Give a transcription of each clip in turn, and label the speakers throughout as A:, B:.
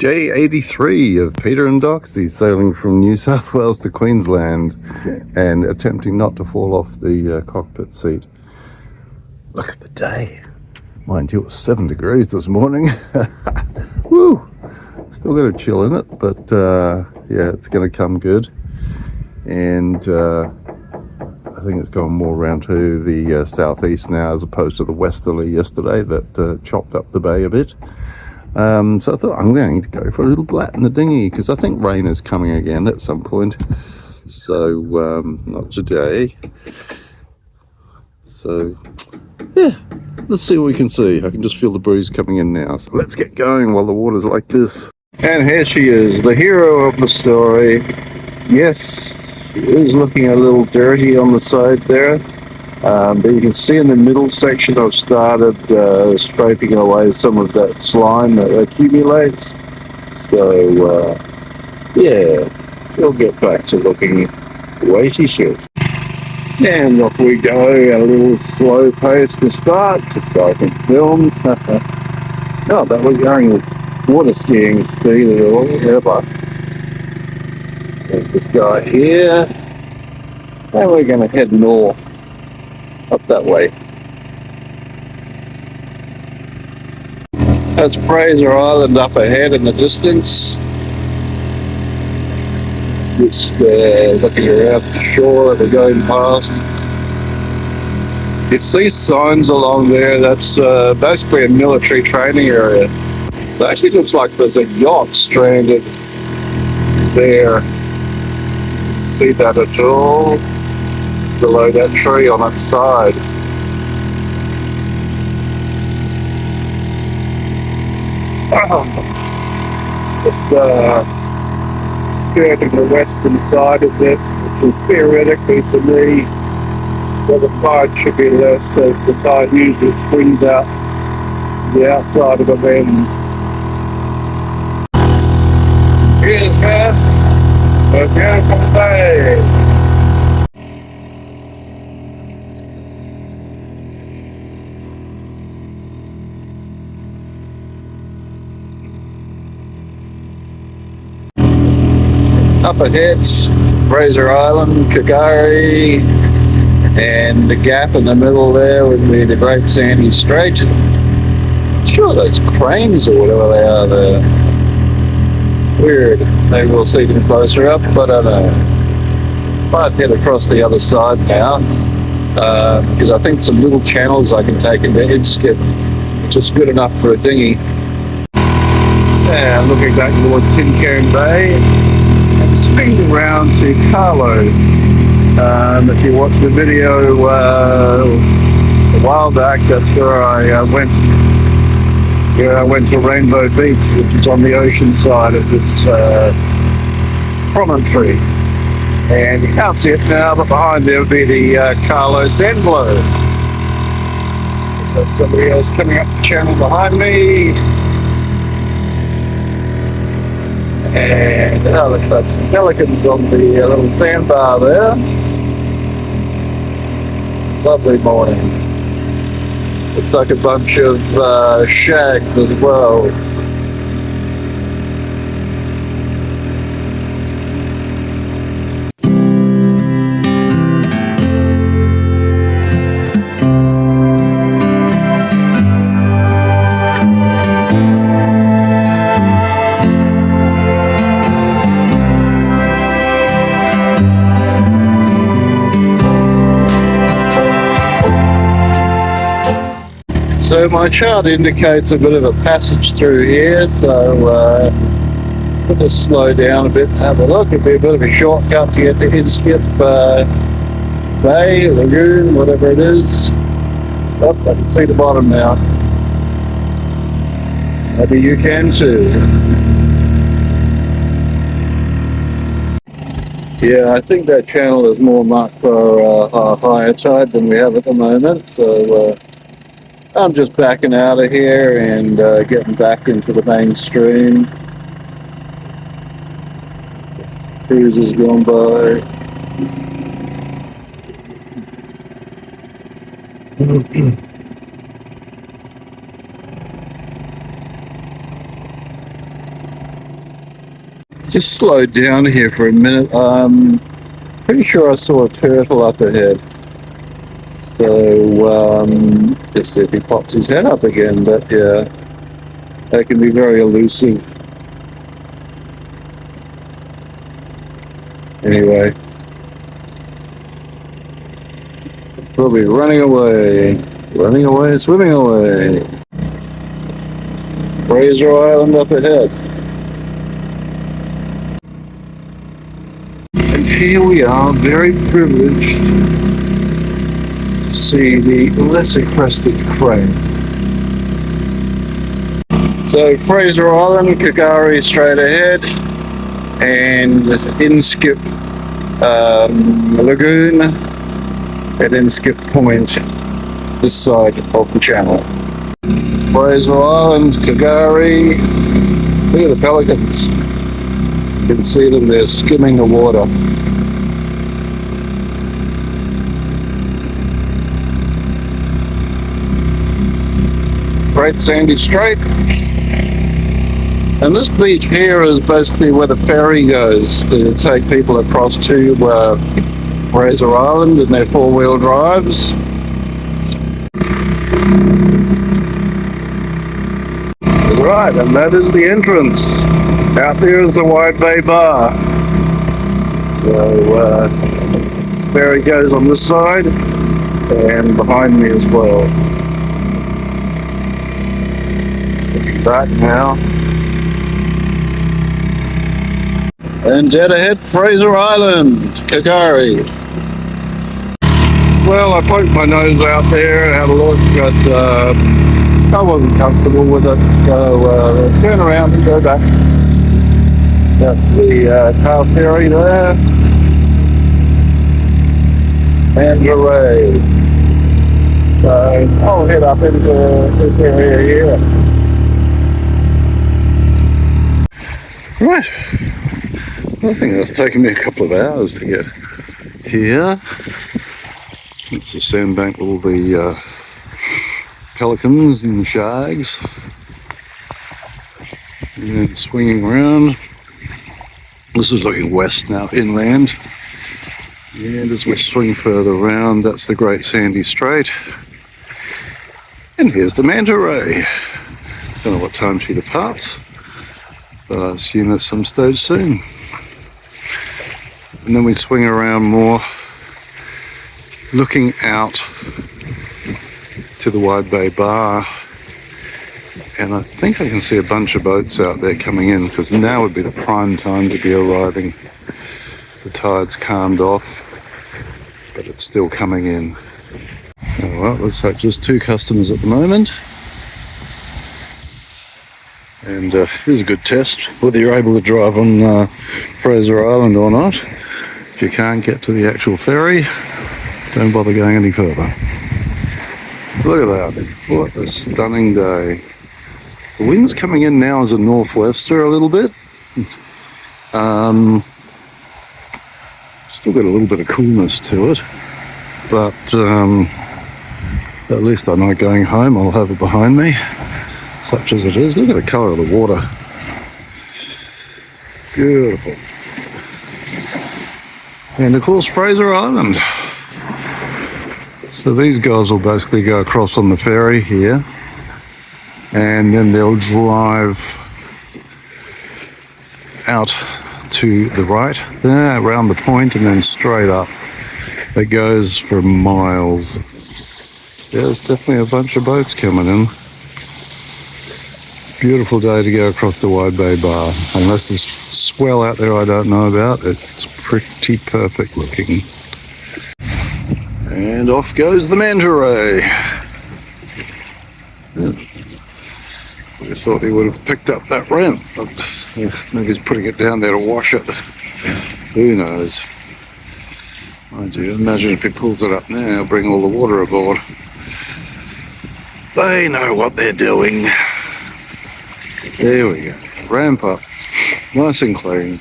A: Day 83 of Peter and Doxie sailing from New South Wales to Queensland and attempting not to fall off the cockpit seat. Look at the day. Mind you, it was 7 degrees this morning. Woo! Still got a chill in it, but yeah, it's going to come good. And I think it's going more around to the southeast now as opposed to the westerly yesterday that chopped up the bay a bit. So I thought I'm going to go for a little blat in the dinghy because I think rain is coming again at some point. So not today. So yeah, let's see what we can see. I can just feel the breeze coming in now. So let's get going while the water's like this. And here she is, the hero of the story. Yes, she is looking a little dirty on the side there. But you can see in the middle section I've started scraping away some of that slime that accumulates. So yeah, we'll get back to looking the way she should. And off we go at a little slow pace to start, just so I can film. Not that we're going with water skiing speed at all, ever. There's this guy here, and we're going to head north. Up that way. That's Fraser Island up ahead in the distance. Just looking around the shore that we're going past. You see signs along there, that's basically a military training area. It actually looks like there's a yacht stranded there. See that at all? Below that tree on its side. It's skirting the western side of it, which is theoretically for me where the tide should be less, as the tide usually swings out the outside of the bend. Here's that, a beautiful day. Up ahead, Fraser Island, Kagari, and the gap in the middle there would be the Great Sandy Strait. I'm sure those cranes or whatever they are there. Weird. Maybe we'll see them closer up, but I don't know. Might head across the other side now, because I think some little channels I can take into Inskip, which is good enough for a dinghy. And looking back towards Tin Can Bay. Spinning around to Carlo. If you watched the video a while back, that's where I went. Yeah, I went to Rainbow Beach, which is on the ocean side of this promontory. And you can't see it now, but behind there would be the Carlo Sand Blow. There's somebody else coming up the channel behind me. And looks like some Pelicans on the little sandbar there. Lovely morning. Looks like a bunch of shags as well. So my chart indicates a bit of a passage through here, so we'll just slow down a bit and have a look. It'll be a bit of a shortcut to get to Inskip Bay, Lagoon, whatever it is. Oh, I can see the bottom now. Maybe you can too. Yeah, I think that channel is more marked for a higher tide than we have at the moment, so I'm just backing out of here and getting back into the mainstream. Cruises going by. Just slowed down here for a minute. Pretty sure I saw a turtle up ahead. So, just see if he pops his head up again. But yeah, they can be very elusive. Anyway, we'll be running away, swimming away. Fraser Island up ahead. And here we are, very privileged to see the lesser crested crane. So Fraser Island, Kagari straight ahead, and Inskip Lagoon at Inskip Point, this side of the channel. Fraser Island, Kagari, look at the pelicans. You can see them, they're skimming the water. Great Sandy Strait. And this beach here is basically where the ferry goes to take people across to Fraser Island in their four-wheel drives. Right, and that is the entrance. Out there is the Wide Bay Bar. So, ferry goes on this side and behind me as well. Right now. And dead ahead, Fraser Island, Kagari. Well, I poked my nose out there, had a look, but I wasn't comfortable with it, so turn around and go back. That's the car ferry there. Manta Ray. So I'll head up into this area here. Right. I think it's taken me a couple of hours to get here. It's the sandbank with all the pelicans and the shags. And then swinging around. This is looking west now, inland. And as we swing further around, that's the Great Sandy Strait. And here's the Manta Ray. Don't know what time she departs, but I assume at some stage soon. And then we swing around more, looking out to the Wide Bay Bar. And I think I can see a bunch of boats out there coming in, because now would be the prime time to be arriving. The tide's calmed off, but it's still coming in. Alright, looks like just two customers at the moment. And here's a good test, whether you're able to drive on Fraser Island or not. If you can't get to the actual ferry, don't bother going any further. Look at that, what a stunning day. The wind's coming in now as a northwester a little bit. Still got a little bit of coolness to it, but at least I know going home I'll have it behind me, such as it is. Look at the colour of the water. Beautiful. And of course Fraser Island. So these guys will basically go across on the ferry here, and then they'll drive out to the right there around the point and then straight up. It goes for miles. Yeah, there's definitely a bunch of boats coming in. Beautiful day to go across the Wide Bay Bar. Unless there's swell out there I don't know about, it's pretty perfect looking. And off goes the Manta Ray. I just thought he would have picked up that ramp, but maybe he's putting it down there to wash it. Who knows? I do imagine if he pulls it up now, bring all the water aboard. They know what they're doing. There we go. Ramp up, nice and clean.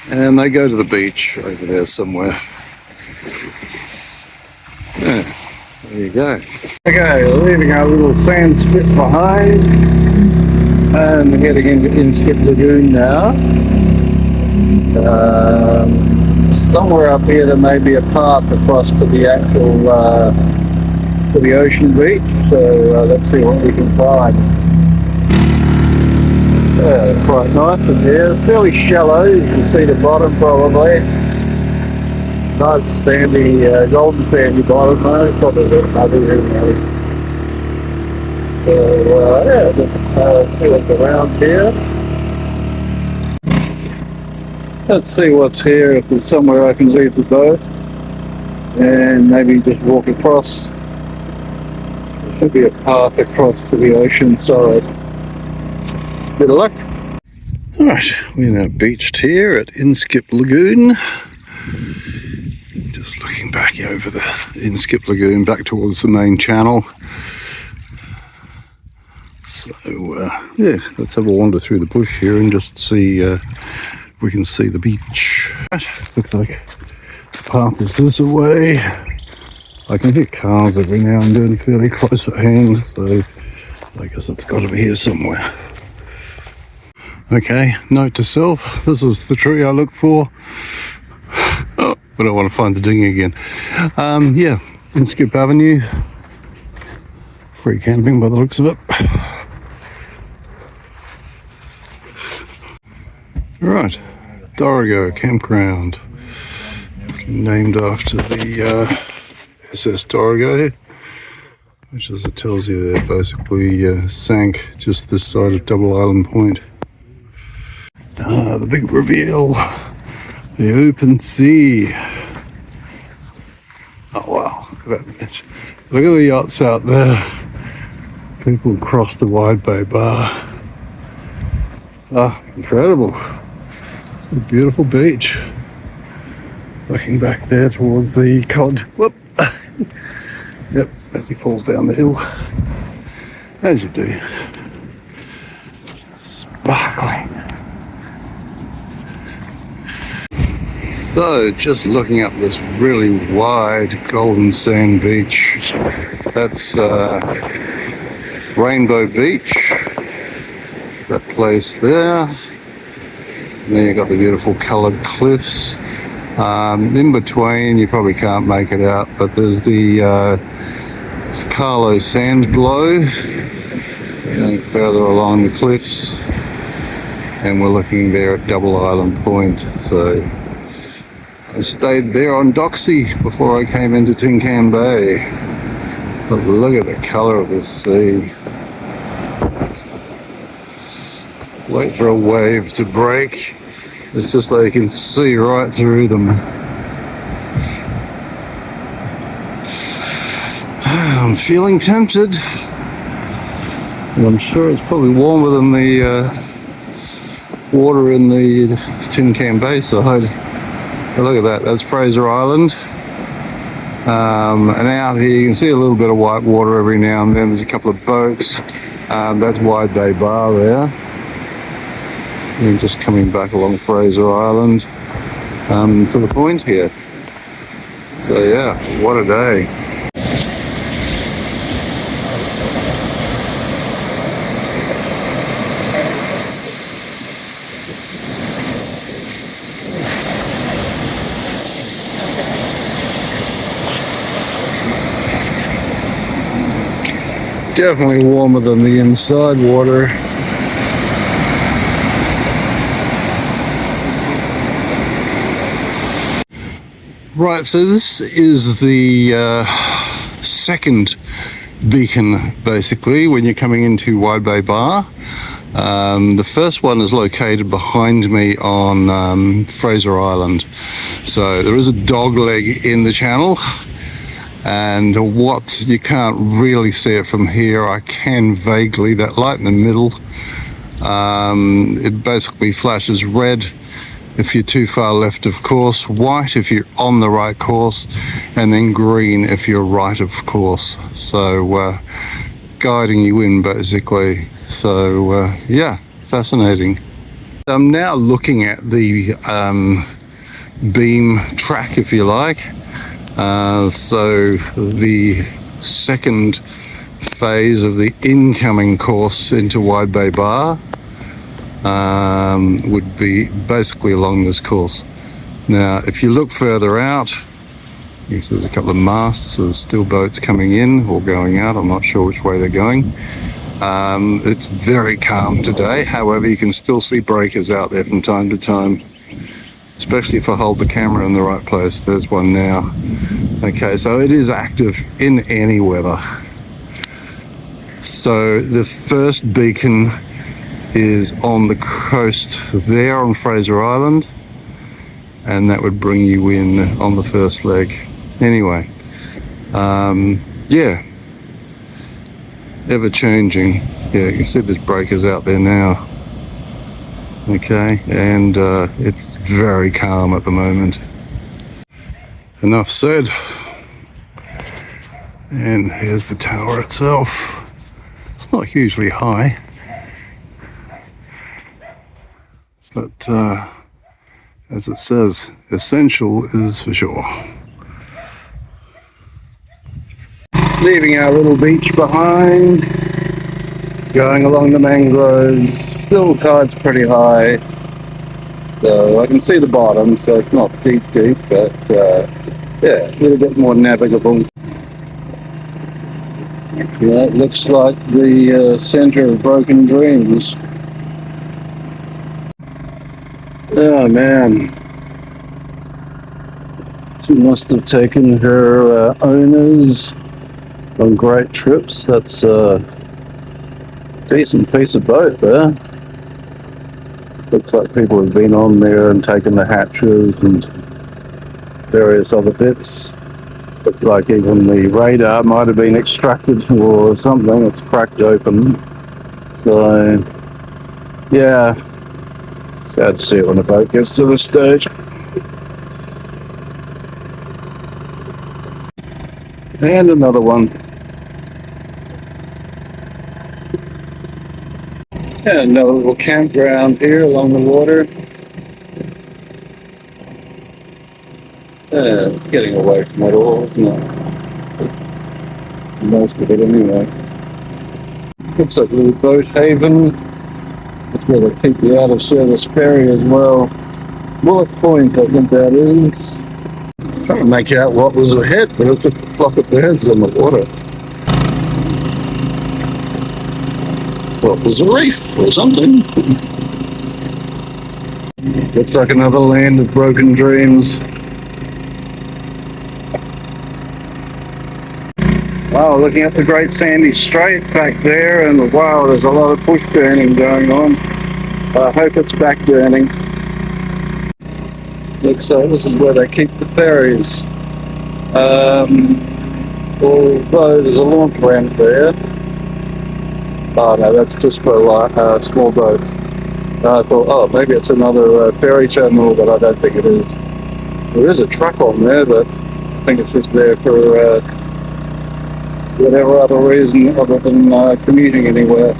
A: And they go to the beach over there somewhere. Yeah, there you go. Okay, leaving our little sand spit behind. And we're heading into Inskip Lagoon now. Somewhere up here there may be a path across to the actual to the ocean beach, so let's see what we can find. Yeah, quite nice in here. It's fairly shallow, you can see the bottom probably. Nice sandy, golden sandy bottom though, probably a bit muddy, who knows. So yeah, just see what's around here. Let's see what's here, if there's somewhere I can leave the boat and maybe just walk across. There should be a path across to the ocean side. Bit of luck. Alright, we're now beached here at Inskip Lagoon. Just looking back over the Inskip Lagoon back towards the main channel. So yeah, let's have a wander through the bush here and just see if we can see the beach. Looks like the path is this way. I can hear cars every now and then fairly close at hand, so I guess it's got to be here somewhere. Okay, note to self, this was the tree I looked for. Oh, but I want to find the dinghy again. Yeah, Inskip Avenue. Free camping by the looks of it. Right, Dorigo campground. Named after the SS Dorigo, which, as it tells you there, basically sank just this side of Double Island Point. The big reveal, the open sea. Oh wow, look at that bitch. Look at the yachts out there. People cross the Wide Bay Bar. Ah, incredible. A beautiful beach. Looking back there towards the cod. Whoop. Yep, as he falls down the hill. As you do. Sparkling. So, just looking up this really wide golden sand beach. That's Rainbow Beach. That place there. And then you've got the beautiful coloured cliffs. In between, you probably can't make it out, but there's the Carlo Sand Blow going further along the cliffs, and we're looking there at Double Island Point. So I stayed there on Doxie before I came into Tin Can Bay. But look at the colour of the sea. Wait for a wave to break. It's just like you can see right through them. I'm feeling tempted. And I'm sure it's probably warmer than the water in the Tin Can Bay side. But look at that, that's Fraser Island. And out here you can see a little bit of white water every now and then. There's a couple of boats. That's Wide Bay Bar there. And just coming back along Fraser Island to the point here. So yeah, what a day. Definitely warmer than the inside water. Right, so this is the second beacon, basically, when you're coming into Wide Bay Bar. The first one is located behind me on Fraser Island. So there is a dog leg in the channel, and what you can't really see it from here, I can vaguely, that light in the middle, it basically flashes red if you're too far left of course, white if you're on the right course, and then green if you're right of course. So guiding you in basically. So yeah, fascinating. I'm now looking at the beam track, if you like. So the second phase of the incoming course into Wide Bay Bar would be basically along this course. Now, if you look further out, you see there's a couple of masts, so there's still boats coming in or going out. I'm not sure which way they're going. It's very calm today. However, you can still see breakers out there from time to time, especially if I hold the camera in the right place. There's one now. Okay, so it is active in any weather. So the first beacon is on the coast there on Fraser Island, and that would bring you in on the first leg. Anyway, yeah, ever changing. Yeah, you can see there's breakers out there now. Okay, and it's very calm at the moment. Enough said. And here's the tower itself. It's not hugely high, but as it says, essential is for sure. Leaving our little beach behind, going along the mangroves. Still tide's pretty high, so I can see the bottom, so it's not deep, but yeah, a little bit more navigable. Yeah, it looks like the center of broken dreams. Oh man, she must have taken her owners on great trips. That's a decent piece of boat there. Looks like people have been on there and taken the hatches and various other bits. Looks like even the radar might have been extracted or something. It's cracked open. So, yeah, sad to see it when a boat gets to this stage. And another one. And another little campground here along the water. It's getting away from it all, isn't it? Most of it anyway. Looks like a little boat haven. That's where they keep the out-of-service ferry as well. Inskip Point, I think that is. I'm trying to make out what was ahead, but it's a flock of birds on the water. Well, it was a reef or something. Looks like another land of broken dreams. Wow, looking at the Great Sandy Strait back there, and wow, there's a lot of bush burning going on. I hope it's back burning. Looks like this is where they keep the ferries. Although there's a launch ramp there. Oh no, that's just for small boats. I thought, oh, maybe it's another ferry terminal, but I don't think it is. There is a truck on there, but I think it's just there for whatever other reason other than commuting anywhere.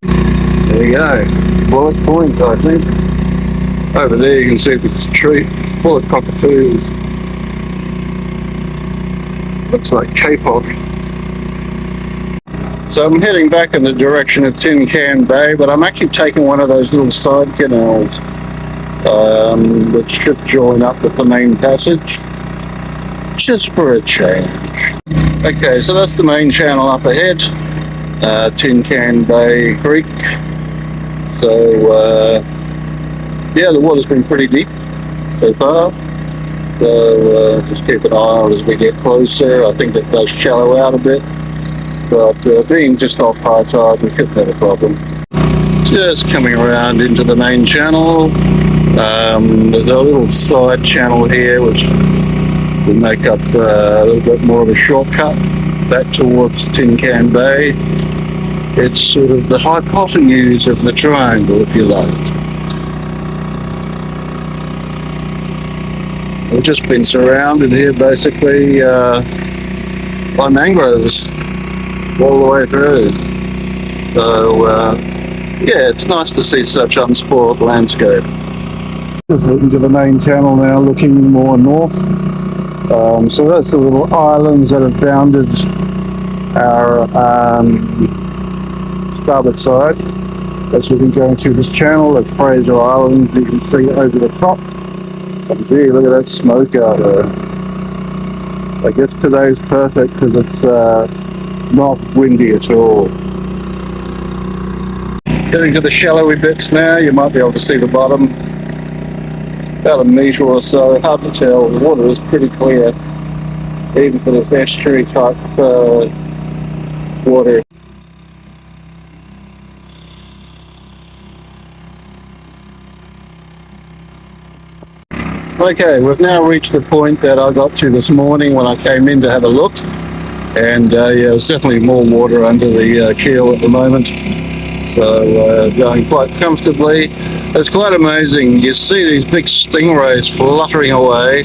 A: There you go, Inskip Point, I think. Over there you can see this tree full of cockatoos. Looks like K-pop. So I'm heading back in the direction of Tin Can Bay, but I'm actually taking one of those little side canals which should join up with the main passage, just for a change. Okay, so that's the main channel up ahead, Tin Can Bay Creek. So yeah, the water's been pretty deep so far, so just keep an eye on it as we get closer. I think it does shallow out a bit, but being just off high tide, we shouldn't have a problem. Just coming around into the main channel. There's a little side channel here which will make up a little bit more of a shortcut back towards Tin Can Bay. It's sort of the hypotenuse of the triangle, if you like. We've just been surrounded here basically by mangroves all the way through. So yeah, it's nice to see such unspoiled landscape. Just looking to the main channel now, looking more north. So that's the little islands that have bounded our starboard side. As we've been going through this channel at Fraser Island, you can see over the top. And gee, look at that smoke out there. I guess today's perfect because it's not windy at all. Getting to the shallowy bits now, you might be able to see the bottom. About a metre or so, hard to tell. The water is pretty clear, even for this estuary type water. Okay, we've now reached the point that I got to this morning when I came in to have a look. And yeah, there's definitely more water under the keel at the moment. So going quite comfortably. It's quite amazing. You see these big stingrays fluttering away,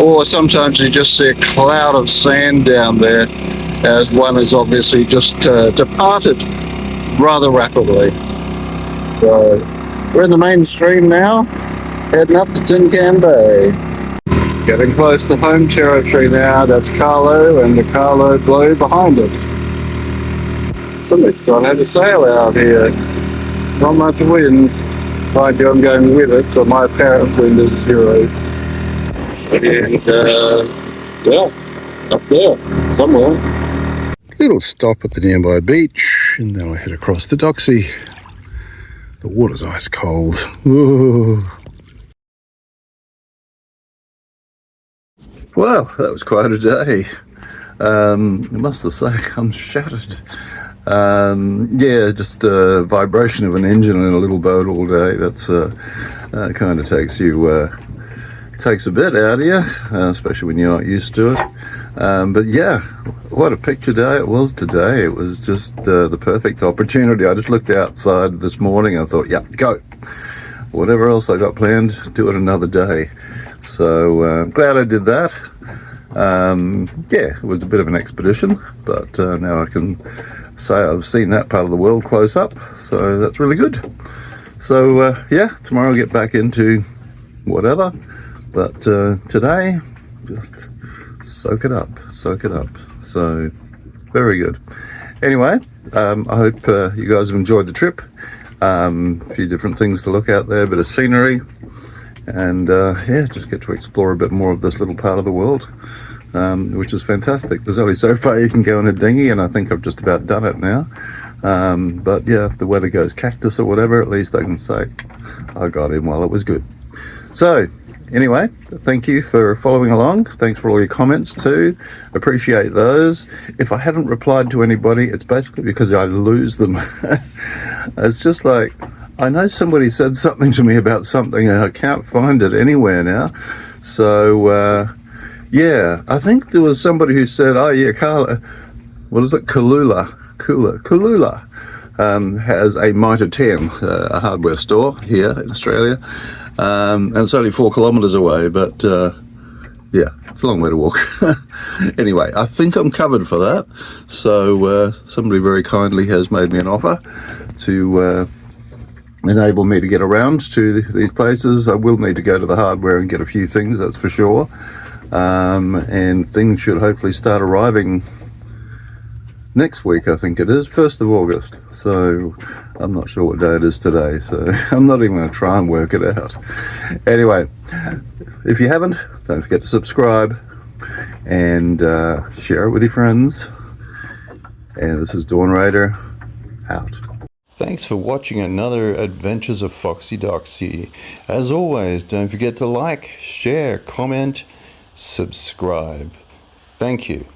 A: or sometimes you just see a cloud of sand down there as one is obviously just departed rather rapidly. So we're in the main stream now, heading up to Tin Can Bay. Getting close to home territory now. That's Carlo and the Carlo Blow behind it. Somebody's trying to have a sail out here. Not much wind. Mind you, I'm going with it, so my apparent wind is 0. And yeah, up there, somewhere. Little stop at the nearby beach, and then I head across to Doxie. The water's ice cold. Whoa. Well, that was quite a day. I must say, I'm shattered. Yeah, just vibration of an engine in a little boat all day. That's kind of takes a bit out of you, especially when you're not used to it. But yeah, what a picture day it was today. It was just the perfect opportunity. I just looked outside this morning and I thought, yeah, go. Whatever else I got planned, do it another day. So glad I did that. Yeah, it was a bit of an expedition, but now I can say I've seen that part of the world close up, so that's really good. So yeah, tomorrow I'll get back into whatever, but today just soak it up. So very good. Anyway, I hope you guys have enjoyed the trip. A few different things to look at there, a bit of scenery, and yeah, just get to explore a bit more of this little part of the world, which is fantastic. There's only so far you can go in a dinghy, and I think I've just about done it now. But yeah, if the weather goes cactus or whatever, at least I can say I got in while it was good. So anyway, thank you for following along. Thanks for all your comments too. Appreciate those. If I haven't replied to anybody, it's basically because I lose them. It's just like, I know somebody said something to me about something and I can't find it anywhere now. So yeah, I think there was somebody who said, oh yeah, Carlo, what is it, Kalula has a Manta 10, a hardware store here in Australia, and it's only 4 kilometres away, but yeah, it's a long way to walk. Anyway, I think I'm covered for that. So somebody very kindly has made me an offer to enable me to get around to these places. I will need to go to the hardware and get a few things, that's for sure. And things should hopefully start arriving next week, I think it is, 1st of August. So I'm not sure what day it is today, so I'm not even going to try and work it out. Anyway, if you haven't, don't forget to subscribe and share it with your friends. And this is Dawn Raider, out. Thanks for watching another Adventures of Foxy Doxie. As always, don't forget to like, share, comment, subscribe. Thank you.